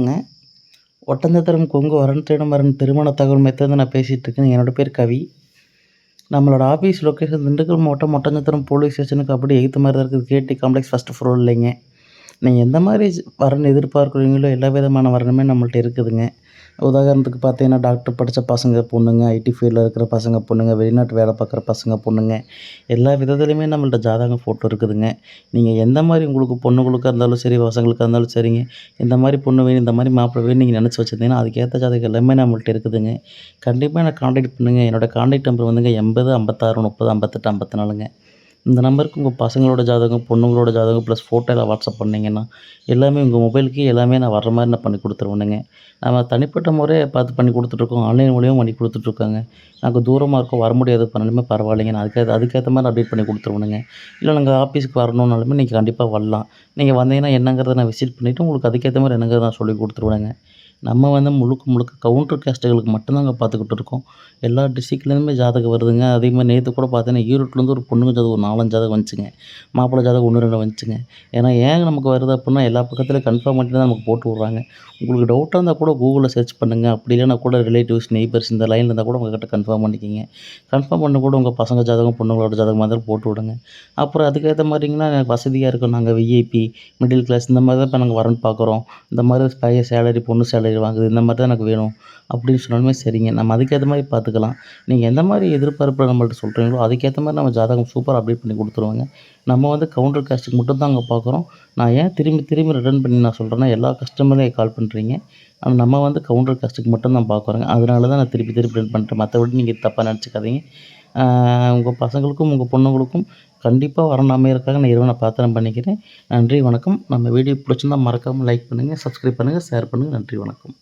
ங்க. ஒட்டஞ்சத்திரம் கொங்கு வரன் தேடும் வரன் திருமண தகவல் மையத்திலேருந்து நான் பேசிகிட்டு இருக்கேன். என்னோட பேர் கவி. நம்மளோட ஆஃபீஸ் லொக்கேஷன் திண்டுக்கல் மாவட்டம் ஒட்டஞ்சத்திரம் போலீஸ் ஸ்டேஷனுக்கு அப்படியே எய்த்த மாதிரி தான் இருக்குது. கேடி காம்ப்ளெக்ஸ் ஃபர்ஸ்ட் ஃப்ளோர் இல்லைங்க. நீங்கள் எந்த மாதிரி வரன் எதிர்பார்க்குறீங்களோ எல்லா விதமான வரனுமே நம்மள்ட்ட இருக்குதுங்க. உதாரணத்துக்கு பார்த்தீங்கன்னா, டாக்டர் படித்த பசங்க, பொண்ணுங்க, ஐடி ஃபீல்டில் இருக்கிற பசங்க, பொண்ணுங்க, வெளிநாட்டு வேலை பார்க்குற பசங்க, பொண்ணுங்க, எல்லா விதத்துலையுமே நம்மள்ட்ட ஜாதகம் ஃபோட்டோ இருக்குதுங்க. நீங்கள் எந்த மாதிரி உங்களுக்கு பொண்ணுங்களுக்கா இருந்தாலும் சரி, பசங்களுக்கா இருந்தாலும் சரிங்க, இந்த மாதிரி பொண்ணு வேணும், இந்த மாதிரி மாப்பிள்ளை வேணும்னு நீங்கள் நினச்சி வச்சுருந்தீங்கன்னா, அதுக்கேற்ற ஜாதகம் எல்லாமே நம்மள்ட்ட இருக்குதுங்க. கண்டிப்பாக என்னை கான்டாக்ட் பண்ணுங்கள். என்னோட கான்டாக்ட் நம்பர் வந்துங்க 80 56 30 58 54ங்க. இந்த நம்பருக்கு உங்கள் பசங்களோட ஜாதகம், பொண்ணுங்களோட ஜாதகம் ப்ளஸ் ஃபோட்டோ எல்லாம் வாட்ஸ்அப் பண்ணிங்கன்னா, எல்லாமே உங்கள் மொபைலுக்கே எல்லாமே நான் வர்ற மாதிரி நான் பண்ணி கொடுத்துருவேனுங்க. நம்ம தனிப்பட்ட முறையை பார்த்து பண்ணி கொடுத்துட்ருக்கோம். ஆன்லைன் மூலியமாக பண்ணி கொடுத்துட்ருக்காங்க. நாங்கள் தூரமாக இருக்கோம், வர முடியாது பண்ணாலுமே பரவாயில்லைங்க. நான் அதுக்கேற்ற மாதிரி அப்டேட் பண்ணி கொடுத்துருவேனுங்க. இல்லை நாங்கள் ஆஃபீஸுக்கு வரணுன்னாலுமே நீங்கள் கண்டிப்பாக வரலாம். நீங்கள் வந்தீங்கன்னா என்னங்கிறத நான் விசிட் பண்ணிவிட்டு உங்களுக்கு அதுக்கேற்ற மாதிரி என்னங்கிறத நான் சொல்லி கொடுத்துருவேனுங்க. நம்ம வந்து முழுக்க முழுக்க கவுண்டர் கேஸ்ட்டுகளுக்கு மட்டும்தாங்க பார்த்துக்கிட்டு இருக்கோம். எல்லா டிஸ்ட்ரிக்ட்லேருந்துமே ஜாதகம் வருதுங்க. அதே மாதிரி நேற்று கூட பார்த்தீங்கன்னா, ஈரோட்லேருந்து ஒரு பொண்ணுங்க ஜாதகம் ஒரு 4, 5 ஜாதகம் வந்துச்சுங்க. மாப்பிள்ளை ஜாதகம் 1, 2 வந்துச்சுங்க. ஏன்னா ஏன் நமக்கு வருது அப்புடின்னா, எல்லா பக்கத்துலையும் கன்ஃபார்ம் பண்ணிட்டு தான் நமக்கு போட்டு விட்றாங்க. உங்களுக்கு டவுட்டாக இருந்தால் கூட கூகுளில் சர்ச் பண்ணுங்க. அப்படி இல்லைனா கூட ரிலேட்டிவ்ஸ், நெய்பர்ஸ் இந்த லைனில் இருந்தால் கூட உங்ககிட்ட கன்ஃபார்ம் பண்ணிக்கிங்க. கன்ஃபார்ம் பண்ண கூட உங்கள் பசங்க ஜாதகம், பொண்ணுங்களோட ஜாதகமாக இருந்தாலும் போட்டு விடுங்க. அப்புறம் அதுக்கேற்ற மாதிரிங்கன்னா, எனக்கு வசதியாக இருக்கும். நாங்கள் விஐபி, மிடில் கிளாஸ் இந்த மாதிரி தான் இப்போ நாங்கள் வரன் பார்க்குறோம். இந்த மாதிரி பையன் சேலரி, பொண்ணு சேலரி வாங்குது. இந்த மாதிரி தான் எனக்கு வேணும் அப்படின்னு சொன்னாலுமே சரிங்க. நம்ம அதுக்கேற்ற மாதிரி பார்த்துக்கலாம். நீங்கள் எந்த மாதிரி எதிர்பார்ப்பு நம்மள்ட்ட சொல்கிறீங்களோ, அதுக்கேற்ற மாதிரி நம்ம ஜாதகம் சூப்பராக அப்டேட் பண்ணி கொடுத்துருவோங்க. நம்ம வந்து கவுண்டர் காஸ்ட்டுக்கு மட்டும் தான் அங்கே பார்க்குறோம். நான் ஏன் திரும்பி திரும்பி ரிட்டர்ன் பண்ணி நான் சொல்கிறேன்னா, எல்லா கஸ்டமரையும் கால் பண்ணுறீங்க. ஆனால் நம்ம வந்து கவுண்டர் காஸ்ட்டுக்கு மட்டும் தான் பார்க்குறோங்க. அதனால தான் நான் திருப்பி திருப்பி ரிட்டர்ன் பண்ணுறேன். மற்றபடி நீங்கள் தப்பாக நினச்சிக்காதீங்க. உங்கள் பசங்களுக்கும் உங்கள் பொண்ணுங்களுக்கும் கண்டிப்பாக வரன் அமையறதுக்காக நான் இறைவனை பிரார்த்தனை பண்ணிக்கிறேன். நன்றி, வணக்கம். நம்ம வீடியோ பிடிச்சிருந்தா மறக்காமல் லைக் பண்ணுங்கள், சப்ஸ்கிரைப் பண்ணுங்கள், ஷேர் பண்ணுங்கள். நன்றி, வணக்கம்.